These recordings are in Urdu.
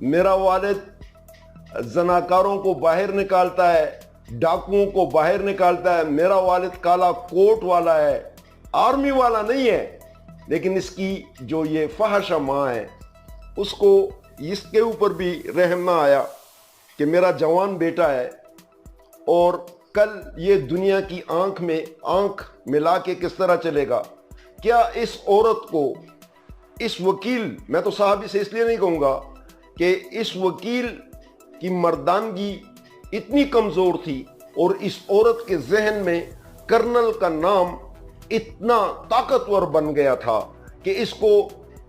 میرا والد زناکاروں کو باہر نکالتا ہے، ڈاکوؤں کو باہر نکالتا ہے، میرا والد کالا کوٹ والا ہے، آرمی والا نہیں ہے، لیکن اس کی جو یہ فحشہ ماں ہے اس کو اس کے اوپر بھی رحم نہ آیا کہ میرا جوان بیٹا ہے اور کل یہ دنیا کی آنکھ میں آنکھ ملا کے کس طرح چلے گا۔ کیا اس عورت کو، اس وکیل، میں تو صاحب سے اس لیے نہیں کہوں گا کہ اس وکیل کی مردانگی اتنی کمزور تھی اور اس عورت کے ذہن میں کرنل کا نام اتنا طاقتور بن گیا تھا کہ اس کو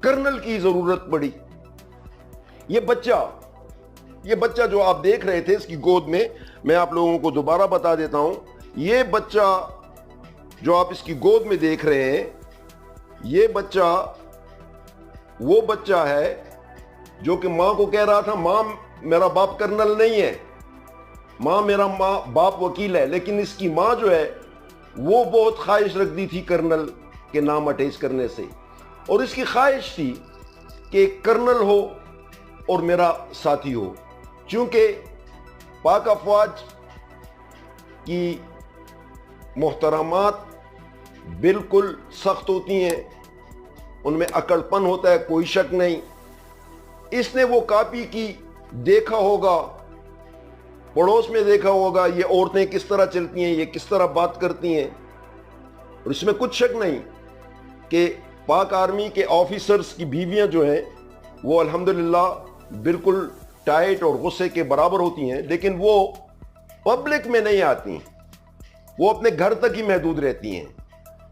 کرنل کی ضرورت پڑی۔ یہ بچہ جو آپ دیکھ رہے تھے اس کی گود میں آپ لوگوں کو دوبارہ بتا دیتا ہوں، یہ بچہ جو آپ اس کی گود میں دیکھ رہے ہیں، یہ بچہ وہ بچہ ہے جو کہ ماں کو کہہ رہا تھا ماں میرا باپ کرنل نہیں ہے، ماں میرا باپ وکیل ہے، لیکن اس کی ماں جو ہے وہ بہت خواہش رکھتی تھی کرنل کے نام اٹیچ کرنے سے، اور اس کی خواہش تھی کہ کرنل ہو اور میرا ساتھی ہو۔ چونکہ پاک افواج کی محترمات بالکل سخت ہوتی ہیں، ان میں عقل پن ہوتا ہے، کوئی شک نہیں۔ اس نے وہ کاپی کی، دیکھا ہوگا، پڑوس میں دیکھا ہوگا یہ عورتیں کس طرح چلتی ہیں، یہ کس طرح بات کرتی ہیں، اور اس میں کچھ شک نہیں کہ پاک آرمی کے آفیسرز کی بیویاں جو ہیں وہ الحمدللہ بالکل ٹائٹ اور غصے کے برابر ہوتی ہیں، لیکن وہ پبلک میں نہیں آتی، وہ اپنے گھر تک ہی محدود رہتی ہیں،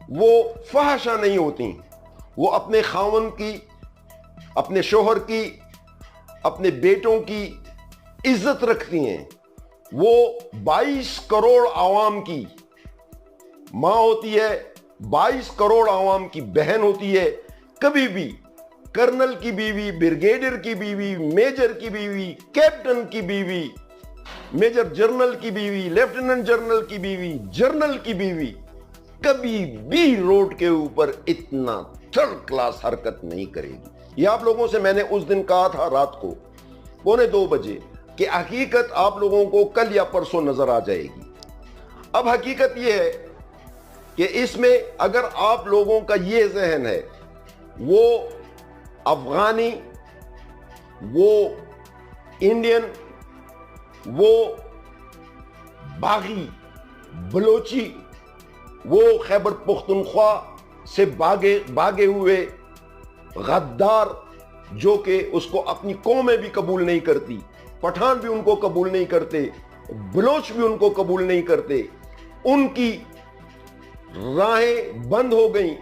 وہ فحشہ نہیں ہوتی، وہ اپنے خاوند کی، اپنے شوہر کی، اپنے بیٹوں کی عزت رکھتی ہیں، وہ 22 کروڑ عوام کی ماں ہوتی ہے، 22 کروڑ عوام کی بہن ہوتی ہے۔ کبھی بھی کرنل کی بیوی، بریگیڈیئر کی بیوی، میجر کی بیوی، کیپٹن کی بیوی، میجر جنرل کی بیوی، لیفٹیننٹ جنرل کی بیوی، جنرل کی بیوی کبھی بھی روڈ کے اوپر اتنا تھرڈ کلاس حرکت نہیں کرے گی۔ یہ آپ لوگوں سے میں نے اس دن کہا تھا رات کو 1:45 بجے کہ حقیقت آپ لوگوں کو کل یا پرسوں نظر آ جائے گی۔ اب حقیقت یہ ہے کہ اس میں اگر آپ لوگوں کا یہ ذہن ہے، وہ افغانی، وہ انڈین، وہ باغی بلوچی، وہ خیبر پختونخوا سے بھاگے ہوئے غدار جو کہ اس کو اپنی قومیں بھی قبول نہیں کرتی، پٹھان بھی ان کو قبول نہیں کرتے، بلوچ بھی ان کو قبول نہیں کرتے، ان کی راہیں بند ہو گئیں۔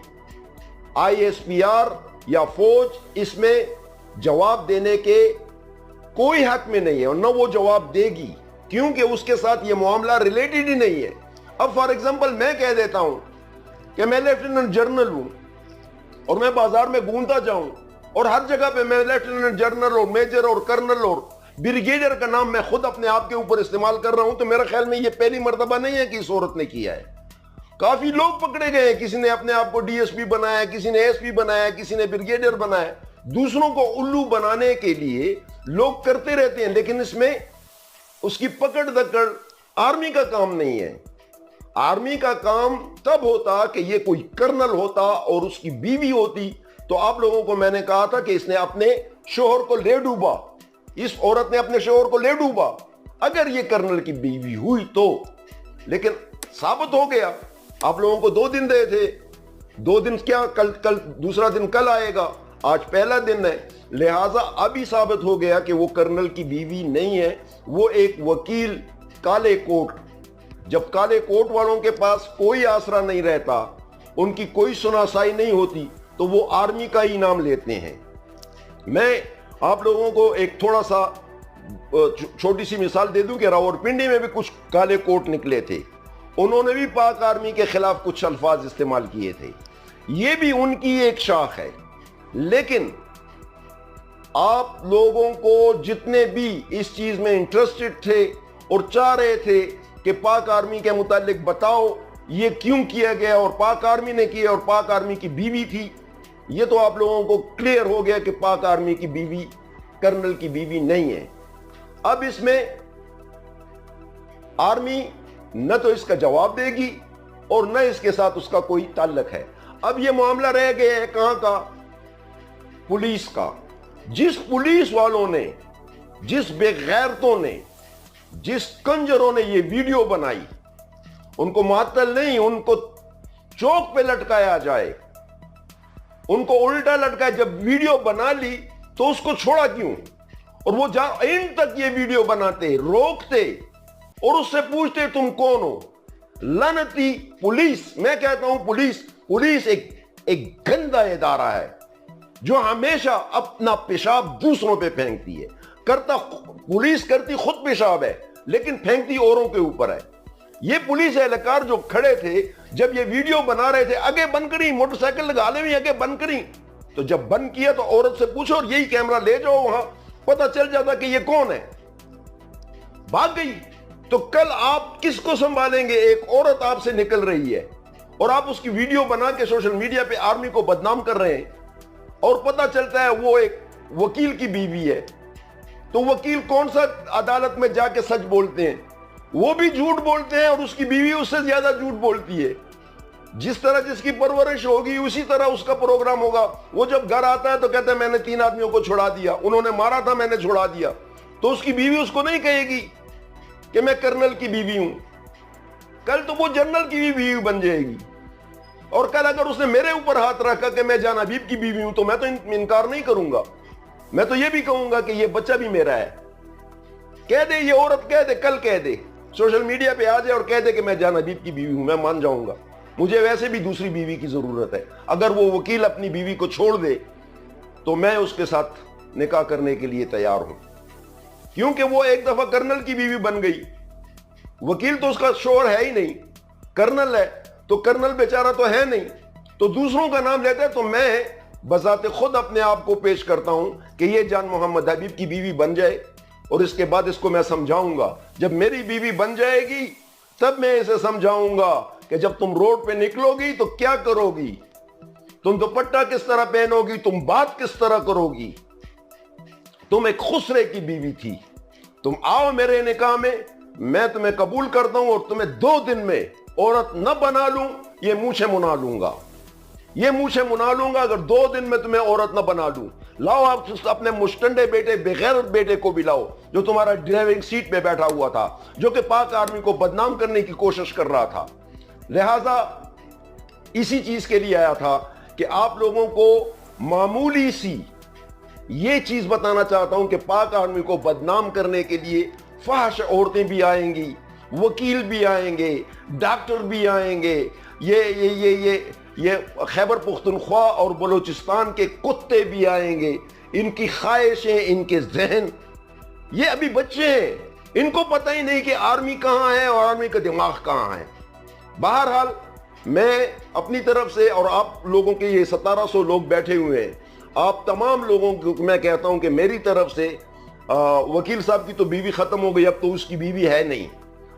ISPR یا فوج اس میں جواب دینے کے کوئی حق میں نہیں ہے، اور نہ وہ جواب دے گی، کیونکہ اس کے ساتھ یہ معاملہ ریلیٹڈ ہی نہیں ہے۔ اب فار ایگزامپل میں کہہ دیتا ہوں کہ میں لیفٹیننٹ جنرل ہوں اور میں بازار میں گھومتا جاؤں اور ہر جگہ پہ میں لیفٹیننٹ جنرل اور میجر اور کرنل اور بریگیڈیئر کا نام میں خود اپنے آپ کے اوپر استعمال کر رہا ہوں، تو میرا خیال میں یہ پہلی مرتبہ نہیں ہے کہ اس عورت نے کیا ہے۔ کافی لوگ پکڑے گئے ہیں، کسی نے اپنے آپ کو DSP بنایا، کسی نے SP بنایا، کسی نے بریگیڈیئر بنایا، دوسروں کو الو بنانے کے لیے لوگ کرتے رہتے ہیں، لیکن اس میں اس کی پکڑ دکڑ آرمی کا کام نہیں ہے۔ آرمی کا کام تب ہوتا کہ یہ کوئی کرنل ہوتا اور اس کی بیوی ہوتی، تو آپ لوگوں کو میں نے کہا تھا کہ اس نے اپنے شوہر کو لے ڈوبا، اس عورت نے اپنے شوہر کو لے ڈوبا اگر یہ کرنل کی بیوی ہوئی تو، لیکن ثابت ہو گیا۔ آپ لوگوں کو 2 دن دے تھے، 2 دن کیا، کل دوسرا دن کل آئے گا، آج پہلا دن ہے، لہٰذا ابھی ثابت ہو گیا کہ وہ کرنل کی بیوی نہیں ہے، وہ ایک وکیل کالے کوٹ۔ جب کالے کوٹ والوں کے پاس کوئی آسرا نہیں رہتا، ان کی کوئی سناسائی نہیں ہوتی، تو وہ آرمی کا ہی نام لیتے ہیں۔ میں آپ لوگوں کو ایک تھوڑا سا چھوٹی سی مثال دے دوں کہ راولپنڈی میں بھی کچھ کالے کوٹ نکلے تھے، انہوں نے بھی پاک آرمی کے خلاف کچھ الفاظ استعمال کیے تھے، یہ بھی ان کی ایک شاخ ہے۔ لیکن آپ لوگوں کو جتنے بھی اس چیز میں انٹرسٹڈ تھے اور چاہ رہے تھے کہ پاک آرمی کے متعلق بتاؤ یہ کیوں کیا گیا اور پاک آرمی نے کیا اور پاک آرمی کی بیوی تھی، یہ تو آپ لوگوں کو کلیئر ہو گیا کہ پاک آرمی کی بیوی کرنل کی بیوی نہیں ہے۔ اب اس میں آرمی نہ تو اس کا جواب دے گی اور نہ اس کے ساتھ اس کا کوئی تعلق ہے۔ اب یہ معاملہ رہ گیا ہے کہاں کا؟ پولیس کا۔ جس پولیس والوں نے، جس بے غیرتوں نے، جس کنجروں نے یہ ویڈیو بنائی، ان کو معطل نہیں، ان کو چوک پہ لٹکایا جائے، ان کو الٹا لٹکایا۔ جب ویڈیو بنا لی تو اس کو چھوڑا کیوں؟ اور وہ اینڈ تک یہ ویڈیو بناتے، روکتے اور اس سے پوچھتے تم کون ہو؟ لعنتی پولیس! میں کہتا ہوں پولیس ایک گندا ادارہ ہے جو ہمیشہ اپنا پیشاب دوسروں پہ پھینکتی ہے۔ پولیس کرتی خود پیشاب ہے لیکن پھینکتی اوروں کے اوپر ہے۔ یہ پولیس اہلکار جو کھڑے تھے جب یہ ویڈیو بنا رہے تھے، آگے بند کریں، موٹر سائیکل لگا لیں، آگے بند کریں، تو جب بند کیا تو عورت سے پوچھو اور یہی کیمرہ لے جاؤ وہاں، پتہ چل جاتا کہ یہ کون ہے۔ بھاگ گئی تو کل آپ کس کو سنبھالیں گے؟ ایک عورت آپ سے نکل رہی ہے اور آپ اس کی ویڈیو بنا کے سوشل میڈیا پہ آرمی کو بدنام کر رہے ہیں، اور پتہ چلتا ہے وہ ایک وکیل کی بیوی ہے۔ تو وکیل کون سا عدالت میں جا کے سچ بولتے ہیں؟ وہ بھی جھوٹ بولتے ہیں اور اس کی بیوی اس سے زیادہ جھوٹ بولتی ہے۔ جس طرح جس کی پرورش ہوگی اسی طرح اس کا پروگرام ہوگا۔ وہ جب گھر آتا ہے تو کہتا ہے میں نے 3 آدمیوں کو چھڑا دیا، انہوں نے مارا تھا، میں نے چھڑا دیا۔ تو اس کی بیوی اس کو نہیں کہے گی کہ میں کرنل کی بیوی ہوں، کل تو وہ جنرل کی بھی بیوی بن جائے گی۔ اور کل اگر اس نے میرے اوپر ہاتھ رکھا کہ میں جان حبیب کی بیوی ہوں تو میں تو انکار نہیں کروں گا، میں تو یہ بھی کہوں گا کہ یہ بچہ بھی میرا ہے۔ کہہ دے، یہ عورت کہہ دے، کل کہہ دے، سوشل میڈیا پہ آ جائے اور کہہ دے کہ میں جان حبیب کی بیوی ہوں، میں مان جاؤں گا۔ مجھے ویسے بھی دوسری بیوی کی ضرورت ہے۔ اگر وہ وکیل اپنی بیوی کو چھوڑ دے تو میں اس کے ساتھ نکاح کرنے کے لیے تیار ہوں، کیونکہ وہ ایک دفعہ کرنل کی بیوی بن گئی۔ وکیل تو اس کا شوہر ہے ہی نہیں، کرنل ہے تو کرنل بیچارہ تو ہے نہیں، تو دوسروں کا نام لیتا ہے۔ تو میں بذات خود اپنے آپ کو پیش کرتا ہوں کہ یہ جان محمد حبیب کی بیوی بن جائے، اور اس کے بعد اس کو میں سمجھاؤں گا۔ جب میری بیوی بن جائے گی تب میں اسے سمجھاؤں گا کہ جب تم روڈ پہ نکلو گی تو کیا کرو گی، تم دوپٹہ کس طرح پہنو گی، تم بات کس طرح کرو گی۔ تم ایک خسرے کی بیوی تھی، تم آؤ میرے نکاح میں تمہیں قبول کرتا ہوں، اور تمہیں 2 دن میں عورت نہ بنا لوں، یہ منہ سے منا لوں گا، یہ منہ سے منا لوں گا اگر 2 دن میں تمہیں عورت نہ بنا لوں۔ لاؤ آپ اپنے مشٹنڈے بیٹے، بغیرت بیٹے کو بھی لاؤ جو تمہارا ڈرائیونگ سیٹ پہ بیٹھا ہوا تھا، جو کہ پاک آرمی کو بدنام کرنے کی کوشش کر رہا تھا۔ لہذا اسی چیز کے لیے آیا تھا کہ آپ لوگوں کو معمولی سی یہ چیز بتانا چاہتا ہوں کہ پاک آرمی کو بدنام کرنے کے لیے فحش عورتیں بھی آئیں گی، وکیل بھی آئیں گے، ڈاکٹر بھی آئیں گے، یہ خیبر پختونخوا اور بلوچستان کے کتے بھی آئیں گے۔ ان کی خواہشیں، ان کے ذہن، یہ ابھی بچے ہیں، ان کو پتہ ہی نہیں کہ آرمی کہاں ہے اور آرمی کا دماغ کہاں ہے۔ بہرحال میں اپنی طرف سے، اور آپ لوگوں کے یہ 1700 لوگ بیٹھے ہوئے ہیں، آپ تمام لوگوں کو میں کہتا ہوں کہ میری طرف سے وکیل صاحب کی تو بیوی ختم ہو گئی، اب تو اس کی بیوی ہے نہیں،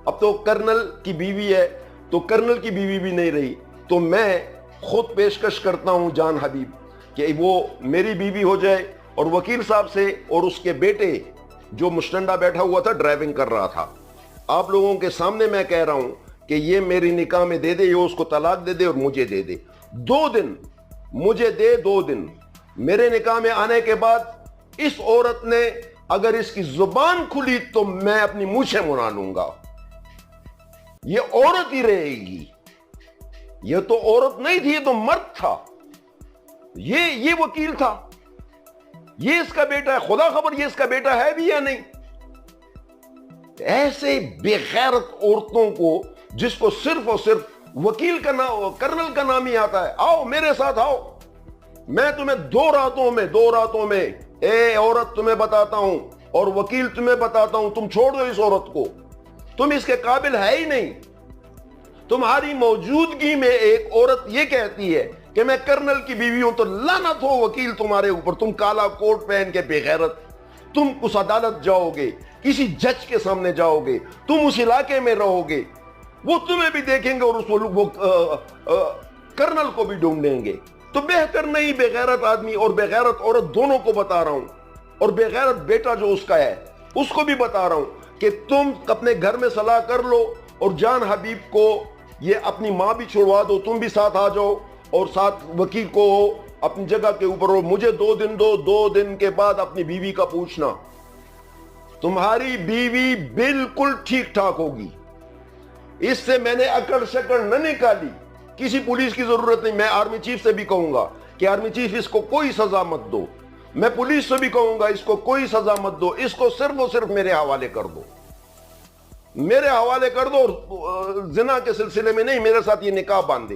اب تو کرنل کی بیوی ہے، تو کرنل کی بیوی بھی نہیں رہی۔ تو میں خود پیشکش کرتا ہوں جان حبیب کہ وہ میری بیوی ہو جائے، اور وکیل صاحب سے اور اس کے بیٹے جو مشٹنڈا بیٹھا ہوا تھا، ڈرائیونگ کر رہا تھا، آپ لوگوں کے سامنے میں کہہ رہا ہوں کہ یہ میری نکاح میں دے دے، یہ اس کو طلاق دے دے اور مجھے دے دے۔ 2 دن مجھے دے، 2 دن میرے نکاح میں آنے کے بعد اس عورت نے اگر اس کی زبان کھلی تو میں اپنی منہ سے منا لوں گا، یہ عورت ہی رہے گی۔ یہ تو عورت نہیں تھی، یہ تو مرد تھا، یہ وکیل تھا، یہ اس کا بیٹا ہے، خدا خبر یہ اس کا بیٹا ہے بھی یا نہیں۔ ایسے بے غیرت عورتوں کو، جس کو صرف اور صرف وکیل کا نام، کرنل کا نام ہی آتا ہے، آؤ میرے ساتھ آؤ، میں تمہیں 2 راتوں میں اے عورت تمہیں بتاتا ہوں اور وکیل تمہیں بتاتا ہوں، تم چھوڑ دو اس عورت کو، تم اس کے قابل ہے ہی نہیں۔ تمہاری موجودگی میں ایک عورت یہ کہتی ہے کہ میں کرنل کی بیوی ہوں، تو لعنت ہو وکیل تمہارے اوپر، تم کالا کوٹ پہن کے بے غیرت، تم اس عدالت جاؤ گے، کسی جج کے سامنے جاؤ گے، تم اس علاقے میں رہو گے، وہ تمہیں بھی دیکھیں گے اور وہ کرنل کو بھی ڈھونڈیں گے۔ تو بہتر نہیں بے غیرت آدمی اور بے غیرت عورت دونوں کو بتا رہا ہوں اور بے غیرت بیٹا جو اس کا ہے اس کو بھی بتا رہا ہوں کہ تم اپنے گھر میں صلاح کر لو اور جان حبیب کو یہ اپنی ماں بھی چھوڑوا دو, تم بھی ساتھ آ جاؤ اور ساتھ وکیل کو اپنی جگہ کے اوپر ہو. مجھے 2 دن دو, 2 دن کے بعد اپنی بیوی کا پوچھنا. تمہاری بیوی بالکل ٹھیک ٹھاک ہوگی. اس سے میں نے اکڑ شکڑ نہ نکالی, کسی پولیس کی ضرورت نہیں. میں آرمی چیف سے بھی کہوں گا کہ آرمی چیف اس کو کوئی سزا مت دو. میں پولیس سے بھی کہوں گا اس کو کوئی سزا مت دو, اس کو صرف اور صرف میرے حوالے کر دو, میرے حوالے کر دو. اور زنا کے سلسلے میں نہیں, میرے ساتھ یہ نکاح باندھے.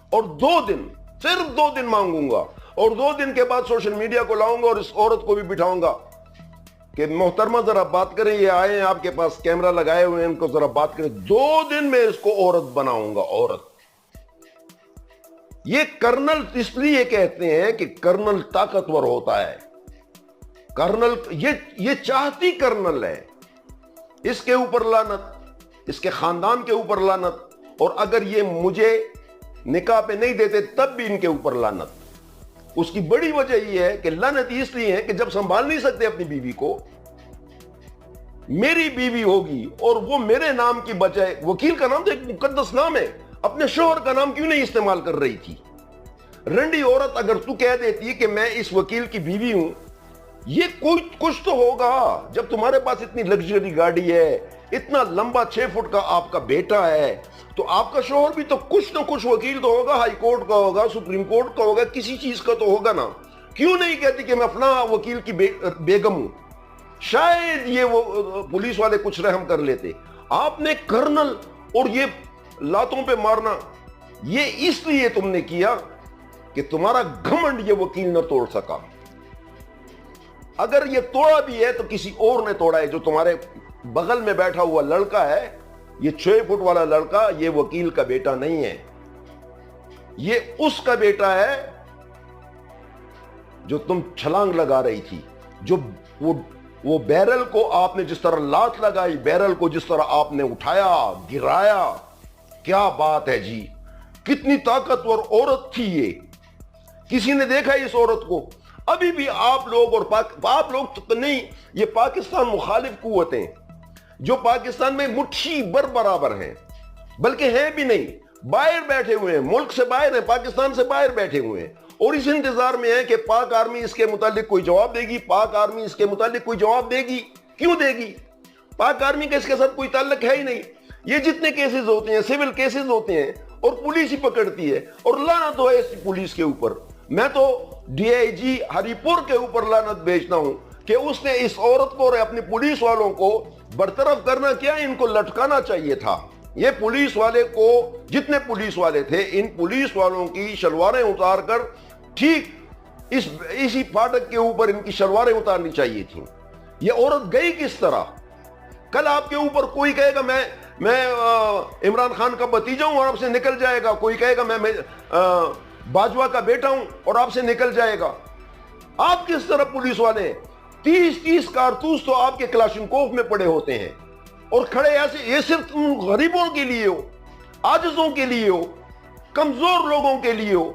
اور 2 دن, صرف 2 دن مانگوں گا, اور 2 دن کے بعد سوشل میڈیا کو لاؤں گا اور اس عورت کو بھی بٹھاؤں گا کہ محترمہ ذرا بات کریں, یہ آئے ہیں آپ کے پاس کیمرہ لگائے ہوئے ہیں, ان کو ذرا بات کریں. 2 دن میں اس کو عورت بناؤں گا, عورت. یہ کرنل اس لیے کہتے ہیں کہ کرنل طاقتور ہوتا ہے. کرنل یہ چاہتی کرنل ہے. اس کے اوپر لعنت, اس کے خاندان کے اوپر لعنت, اور اگر یہ مجھے نکاح پہ نہیں دیتے تب بھی ان کے اوپر لعنت. اس کی بڑی وجہ یہ ہے کہ لعنت اس لیے ہے کہ جب سنبھال نہیں سکتے اپنی بیوی کو, میری بیوی ہوگی اور وہ میرے نام کی بجائے, وکیل کا نام تو ایک مقدس نام ہے, اپنے شوہر کا نام کیوں نہیں استعمال کر رہی تھی؟ رنڈی عورت اگر تو کہہ دیتی کہ میں اس وکیل کی بیوی ہوں, یہ کچھ تو ہوگا. جب تمہارے پاس اتنی لگژری گاڑی ہے, اتنا لمبا 6 فٹ کا آپ کا بیٹا ہے, تو آپ کا شوہر بھی تو کچھ نہ کچھ وکیل تو ہوگا, ہائی کورٹ کا ہوگا, سپریم کورٹ کا ہوگا, کسی چیز کا تو ہوگا نا. کیوں نہیں کہتی کہ میں اپنا وکیل کی بیگم ہوں؟ شاید یہ وہ پولیس والے کچھ رحم کر لیتے. آپ نے کرنل اور یہ لاتوں پہ مارنا, یہ اس لیے تم نے کیا کہ تمہارا گھمنڈ یہ وکیل نہ توڑ سکا. اگر یہ توڑا بھی ہے تو کسی اور نے توڑا ہے. جو تمہارے بغل میں بیٹھا ہوا لڑکا ہے, یہ 6 فٹ والا لڑکا, یہ وکیل کا بیٹا نہیں ہے, یہ اس کا بیٹا ہے جو تم چھلانگ لگا رہی تھی. جو وہ بیرل کو آپ نے جس طرح لات لگائی, بیرل کو جس طرح آپ نے اٹھایا, گرایا, کیا بات ہے جی, کتنی طاقتور عورت تھی یہ. کسی نے دیکھا اس عورت کو؟ ابھی بھی آپ لوگ, اور آپ لوگ تو نہیں, یہ پاکستان مخالف قوتیں جو پاکستان میں مٹھی بر برابر ہیں, بلکہ ہیں بھی نہیں, باہر بیٹھے ہوئے ہیں, ملک سے باہر ہیں, پاکستان سے باہر بیٹھے ہوئے ہیں, اور اس انتظار میں ہے کہ پاک آرمی اس کے متعلق کوئی جواب دے گی. پاک آرمی اس کے متعلق کوئی جواب دے گی؟ کیوں دے گی؟ پاک آرمی کا اس کے ساتھ کوئی تعلق ہے ہی نہیں. یہ جتنے کیسز ہوتے ہیں, سیول کیسز ہوتے ہیں, اور پولیس ہی پکڑتی ہے, اور لعنت تو ہے اس پولیس کے اوپر. میں تو ڈی آئی جی ہری پور کے اوپر لعنت بھیجتا ہوں کہ اس نے اس عورت کو اور اپنی پولیس والوں کو برطرف کرنا کیا, ان کو لٹکانا چاہیے تھا. یہ پولیس والے کو, جتنے پولیس والے تھے, ان پولیس والوں کی شلواریں اتار کر ٹھیک اسی پھاٹک کے اوپر ان کی شلواریں اتارنی چاہیے تھیں. یہ عورت گئی کس طرح؟ کل آپ کے اوپر کوئی کہے گا میں عمران خان کا بھتیجا ہوں اور آپ سے نکل جائے گا. کوئی کہے گا میں باجوہ کا بیٹا ہوں اور آپ سے نکل جائے گا. آپ کس طرح پولیس والے ہیں؟ 30 کارتوس تو آپ کے کلاشنکوف میں پڑے ہوتے ہیں, اور کھڑے ایسے. یہ صرف تم غریبوں کے لیے ہو, عاجزوں کے لیے ہو, کمزور لوگوں کے لیے ہو.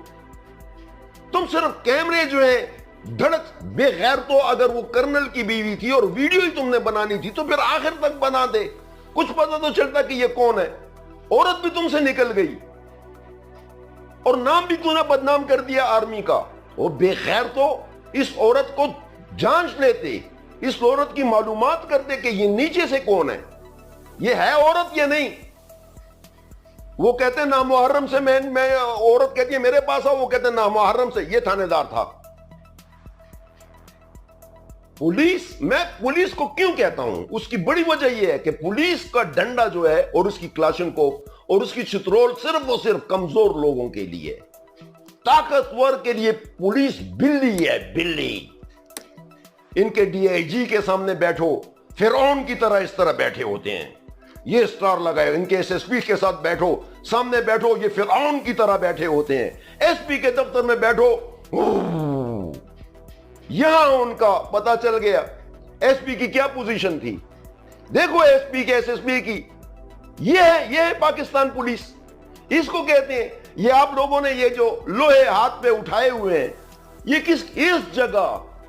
تم صرف کیمرے جو ہیں دھڑک بے غیر. تو اگر وہ کرنل کی بیوی تھی اور ویڈیو ہی تم نے بنانی تھی تو پھر آخر تک بنا دے, کچھ پتہ تو چلتا کہ یہ کون ہے. عورت بھی تم سے نکل گئی اور نام بھی تم نے بدنام کر دیا آرمی کا. وہ بے خیر تو اس عورت کو جانچ لیتے, اس عورت کی معلومات کرتے کہ یہ نیچے سے کون ہے, یہ ہے عورت یا نہیں. وہ کہتے ہیں نامحرم سے, میں عورت کہتی ہے میرے پاس آؤ, وہ کہتے ہیں نامحرم سے. یہ تھانے دار تھا. میں پولیس کو کیوں کہتا ہوں؟ اس کی بڑی وجہ یہ ہے کہ پولیس کا ڈنڈا جو ہے اور اس کی کلاشنکوف اور اس کی چترول صرف اور صرف کمزور لوگوں کے لیے. طاقتور کے لیے پولیس بلی ہے, بلی. ان کے ڈی آئی جی کے سامنے بیٹھو, فرعون کی طرح اس طرح بیٹھے ہوتے ہیں. یہ سٹار لگائے. ان کے ایس ایس پی کے ساتھ بیٹھو, سامنے بیٹھو, یہ فرعون کی طرح بیٹھے ہوتے ہیں. ایس پی کے دفتر میں بیٹھو, یہاں ان کا پتا چل گیا ایس پی کی کیا پوزیشن تھی. دیکھو ایس پی کے, ایس ایس پی کی. یہ ہے پاکستان پولیس. اس کو کہتے ہیں. یہ آپ لوگوں نے یہ جو لوہے ہاتھ پہ اٹھائے ہوئے ہیں, یہ اس جگہ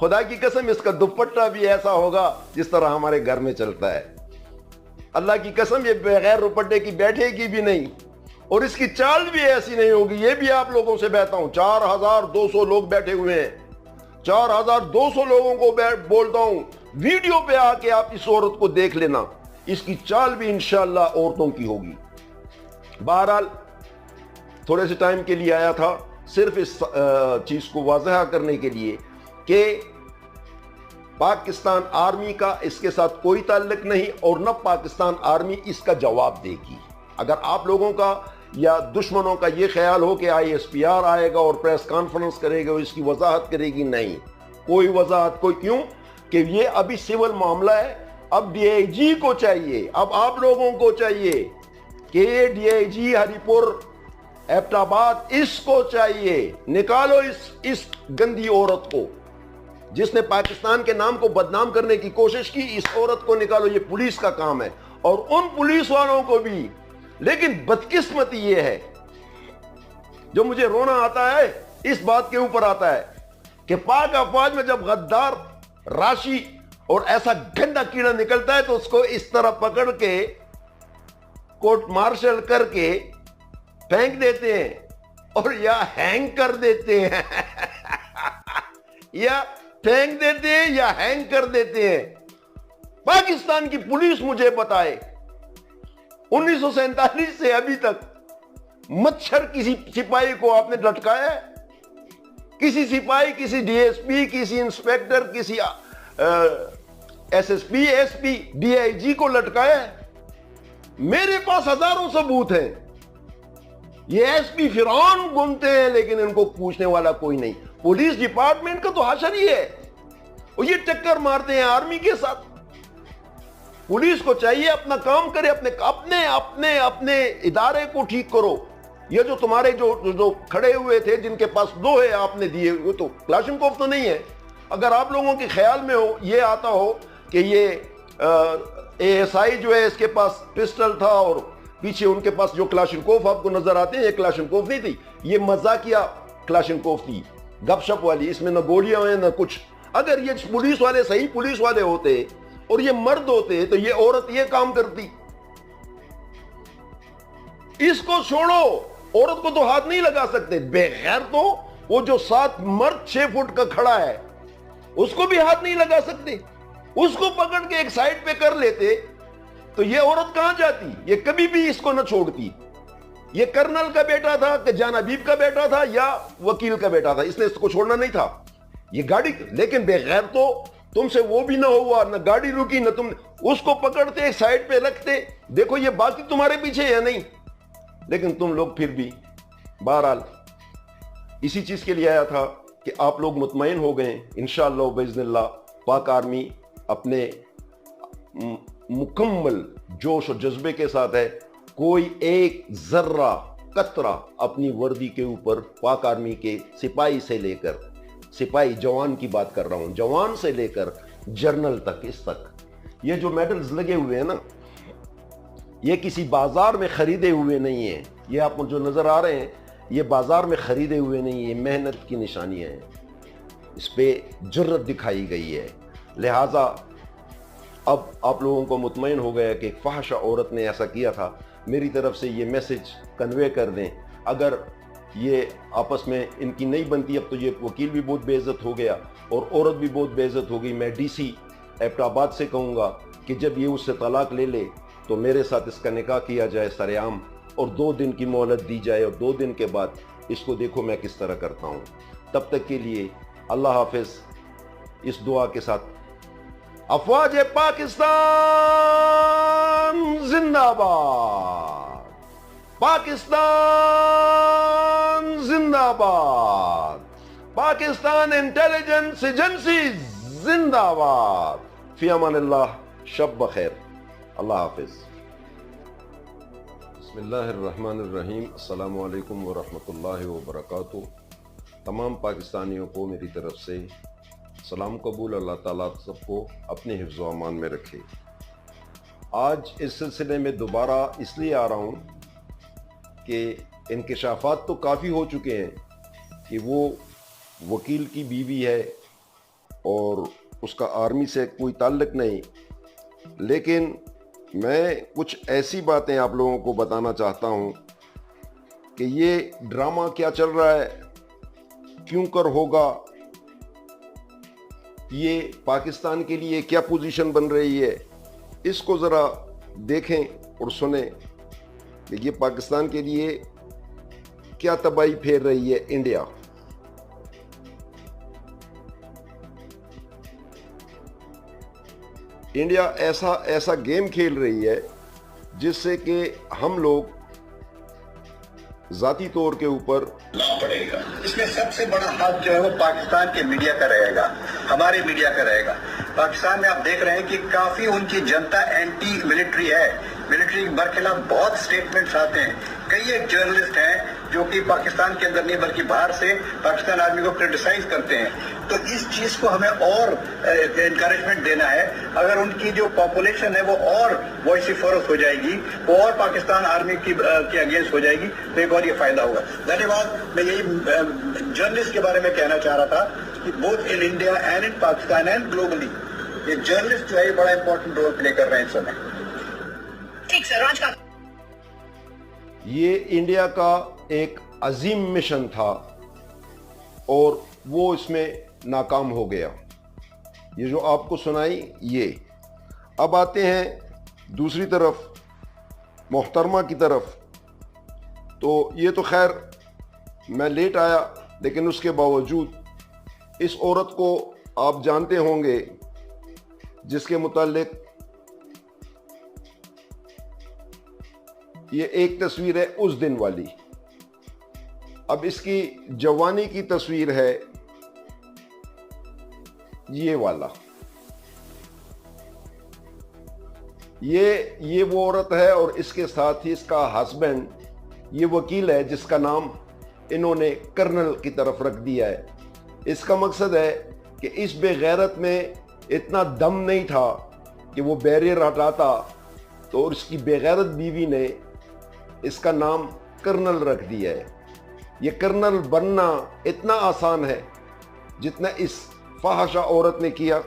خدا کی قسم اس کا دوپٹہ بھی ایسا ہوگا جس طرح ہمارے گھر میں چلتا ہے. اللہ کی قسم یہ بغیر دوپٹے کی بیٹھے گی بھی نہیں, اور اس کی چال بھی ایسی نہیں ہوگی. یہ بھی آپ لوگوں سے بہتا ہوں, 4200 لوگ بیٹھے ہوئے ہیں, 4200 لوگوں کو بولتا ہوں ویڈیو پہ آ کے آپ اس عورت کو دیکھ لینا, اس کی چال بھی انشاءاللہ عورتوں کی ہوگی. بہرحال تھوڑے سے ٹائم کے لیے آیا تھا, صرف اس چیز کو واضح کرنے کے لیے کہ پاکستان آرمی کا اس کے ساتھ کوئی تعلق نہیں, اور نہ پاکستان آرمی اس کا جواب دے گی. اگر آپ لوگوں کا یا دشمنوں کا یہ خیال ہو کہ ISPR آئے گا اور پریس کانفرنس کرے گا, اس کی وضاحت کرے گی, نہیں, کوئی وضاحت. کوئی کیوں کہ یہ ابھی سول معاملہ ہے. اب DIG کو چاہیے, اب آپ لوگوں کو چاہیے کہ DIG ہری پور ایبٹ آباد, اس کو چاہیے نکالو اس گندی عورت کو جس نے پاکستان کے نام کو بدنام کرنے کی کوشش کی. اس عورت کو نکالو, یہ پولیس کا کام ہے, اور ان پولیس والوں کو بھی. لیکن بدقسمتی یہ ہے, جو مجھے رونا آتا ہے اس بات کے اوپر آتا ہے کہ پاک افواج میں جب غدار, راشی اور ایسا گندا کیڑا نکلتا ہے تو اس کو اس طرح پکڑ کے کورٹ مارشل کر کے پھینک دیتے ہیں, اور یا ہینگ کر دیتے ہیں یا پھینک دیتے ہیں یا ہینگ کر دیتے ہیں. پاکستان کی پولیس مجھے بتائے 1947 سے ابھی تک مچھر کسی سپاہی کو آپ نے لٹکایا ہے؟ کسی سپاہی, کسی DSP, کسی انسپیکٹر, کسی SSP, SP, DIG کو لٹکایا ہے؟ میرے پاس ہزاروں ثبوت ہیں. یہ SP فرعون گنتے ہیں لیکن ان کو پوچھنے والا کوئی نہیں. پولیس ڈپارٹمنٹ کا تو حشر ہی ہے, اور یہ ٹکر مارتے ہیں آرمی کے ساتھ. پولیس کو چاہیے اپنا کام کرے, اپنے ادارے کو ٹھیک کرو. یہ جو تمہارے جو کھڑے ہوئے تھے جن کے پاس لوہے آپ نے دیے, وہ تو کلاشنکوف تو نہیں ہے. اگر آپ لوگوں کے خیال میں ہو, یہ آتا ہو کہ یہ ASI جو ہے اس کے پاس پسٹل تھا اور پیچھے ان کے پاس جو کلاشنکوف آپ کو نظر آتے ہیں, یہ کلاشنکوف نہیں تھی, یہ مزاقیہ کلاشنکوف تھی, گپ شپ والی, اس میں نہ گولیاں ہیں نہ کچھ. اگر یہ پولیس والے صحیح پولیس والے ہوتے اور یہ مرد ہوتے تو یہ عورت یہ کام کرتی. اس کو چھوڑو, عورت کو تو ہاتھ نہیں لگا سکتے, بغیر تو وہ جو 7 مرد 6 فٹ کا کھڑا ہے اس کو بھی ہاتھ نہیں لگا سکتے. اس کو پکڑ کے ایک سائڈ پہ کر لیتے تو یہ عورت کہاں جاتی؟ یہ کبھی بھی اس کو نہ چھوڑتی. یہ کرنل کا بیٹا تھا کہ جان حبیب کا بیٹا تھا یا وکیل کا بیٹا تھا, اس نے اس کو چھوڑنا نہیں تھا. یہ گاڑی, لیکن بغیر تو تم سے وہ بھی نہ ہوا, نہ گاڑی رکی, نہ تم اس کو پکڑتے ایک سائڈ پہ رکھتے. دیکھو یہ باقی تمہارے پیچھے یا نہیں, لیکن تم لوگ پھر بھی. بہرحال اسی چیز کے لیے آیا تھا کہ آپ لوگ مطمئن ہو گئے. انشاءاللہ باذن اللہ پاک آرمی اپنے مکمل جوش اور جذبے کے ساتھ ہے. کوئی ایک ذرہ قطرہ اپنی وردی کے اوپر پاک آرمی کے سپاہی سے لے کر, سپاہی جوان کی بات کر رہا ہوں, جوان سے لے کر جرنل تک, اس تک یہ جو میڈلز لگے ہوئے ہیں نا, یہ کسی بازار میں خریدے ہوئے نہیں ہیں. یہ آپ جو نظر آ رہے ہیں یہ بازار میں خریدے ہوئے نہیں ہیں, یہ محنت کی نشانیاں ہیں, اس پہ جرت دکھائی گئی ہے. لہٰذا اب آپ لوگوں کو مطمئن ہو گیا کہ ایک فحشہ عورت نے ایسا کیا تھا. میری طرف سے یہ میسج کنوے کر دیں. اگر یہ آپس میں ان کی نہیں بنتی, اب تو یہ وکیل بھی بہت بے عزت ہو گیا اور عورت بھی بہت بے عزت ہو گئی. میں DC ایبٹ آباد سے کہوں گا کہ جب یہ اس سے طلاق لے لے تو میرے ساتھ اس کا نکاح کیا جائے سر عام, اور 2 دن کی مہلت دی جائے, اور 2 دن کے بعد اس کو دیکھو میں کس طرح کرتا ہوں. تب تک کے لیے اللہ حافظ. اس دعا کے ساتھ, افواج پاکستان زندہ باد, پاکستان زندہ باد, پاکستان انٹیلیجنس ایجنسی زندہ باد. فی امان اللہ, شب بخیر, اللہ حافظ. بسم اللہ الرحمن الرحیم. السلام علیکم ورحمۃ اللہ وبرکاتہ. تمام پاکستانیوں کو میری طرف سے سلام قبول. اللہ تعالیٰ سب کو اپنے حفظ و امان میں رکھے. آج اس سلسلے میں دوبارہ اس لیے آ رہا ہوں کہ انکشافات تو کافی ہو چکے ہیں کہ وہ وکیل کی بیوی ہے اور اس کا آرمی سے کوئی تعلق نہیں، لیکن میں کچھ ایسی باتیں آپ لوگوں کو بتانا چاہتا ہوں کہ یہ ڈرامہ کیا چل رہا ہے، کیوں کر ہوگا، یہ پاکستان کے لیے کیا پوزیشن بن رہی ہے، اس کو ذرا دیکھیں اور سنیں کہ یہ پاکستان کے لیے کیا تباہی پھیر رہی ہے انڈیا۔ انڈیا ایسا گیم کھیل رہی ہے جس سے کہ ہم لوگ ذاتی طور کے اوپر پڑے گا۔ اس میں سب سے بڑا ہاتھ جو ہے وہ پاکستان کے میڈیا کا رہے گا، ہمارے میڈیا کا رہے گا۔ پاکستان میں آپ دیکھ رہے ہیں کہ کافی ان کی جنتا اینٹی ملٹری ہے، ملٹری کے برخلاف بہت سٹیٹمنٹس آتے ہیں۔ کئی ایک جرنلسٹ ہیں جو کہ پاکستان کے اندر نہیں بلکہ باہر سے پاکستان آرمی کو کرٹیسائز کرتے ہیں۔ تو اس چیز کو ہمیں اور انکریجمنٹ دینا ہے۔ اگر ان کی جو پاپولیشن ہے وہ اور وائسیفورس ہو جائے گی، وہ اور پاکستان آرمی کے اگینسٹ ہو جائے گی، تو ایک اور یہ فائدہ ہوگا۔ دھنیہ واد۔ میں یہی جرنلسٹ کے بارے میں کہنا چاہ رہا تھا کہ both in India and in Pakistan and globally یہ جرنلسٹ جو ہے بڑا امپورٹنٹ رول پلے کر رہے ہیں اس سمے۔ ٹھیک سر، راج کا یہ انڈیا کا ایک عظیم مشن تھا اور وہ اس میں ناکام ہو گیا۔ یہ جو آپ کو سنائی یہ۔ اب آتے ہیں دوسری طرف، محترمہ کی طرف۔ تو یہ تو خیر میں لیٹ آیا، لیکن اس کے باوجود اس عورت کو آپ جانتے ہوں گے جس کے متعلق یہ ایک تصویر ہے اس دن والی۔ اب اس کی جوانی کی تصویر ہے یہ والا۔ یہ وہ عورت ہے اور اس کے ساتھ ہی اس کا ہسبینڈ یہ وکیل ہے جس کا نام انہوں نے کرنل کی طرف رکھ دیا ہے۔ اس کا مقصد ہے کہ اس بے غیرت میں اتنا دم نہیں تھا کہ وہ بیریئر ہٹاتا، تو اس کی بے غیرت بیوی نے اس کا نام کرنل رکھ دیا ہے۔ یہ کرنل بننا اتنا آسان ہے جتنا اس فاحشہ عورت نے کیا۔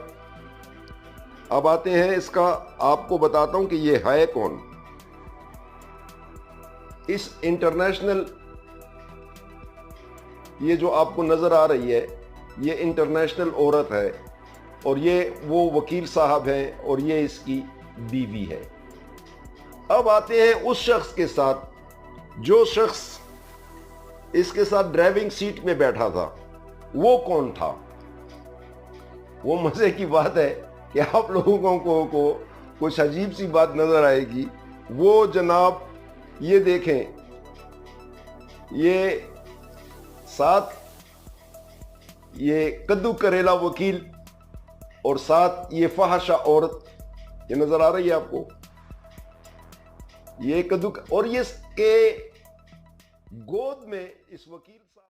اب آتے ہیں اس کا، آپ کو بتاتا ہوں کہ یہ ہے کون۔ اس انٹرنیشنل، یہ جو آپ کو نظر آ رہی ہے یہ انٹرنیشنل عورت ہے، اور یہ وہ وکیل صاحب ہیں اور یہ اس کی بیوی ہے۔ اب آتے ہیں اس شخص کے ساتھ جو شخص اس کے ساتھ ڈرائیونگ سیٹ میں بیٹھا تھا۔ وہ کون تھا؟ وہ مزے کی بات ہے کہ آپ لوگوں کو کچھ عجیب سی بات نظر آئے گی۔ وہ جناب یہ دیکھیں، یہ ساتھ یہ کدو کریلا وکیل اور ساتھ یہ فحاشہ عورت، یہ نظر آ رہی ہے آپ کو؟ یہ کدو، اور یہ اس کے گود میں اس وکیل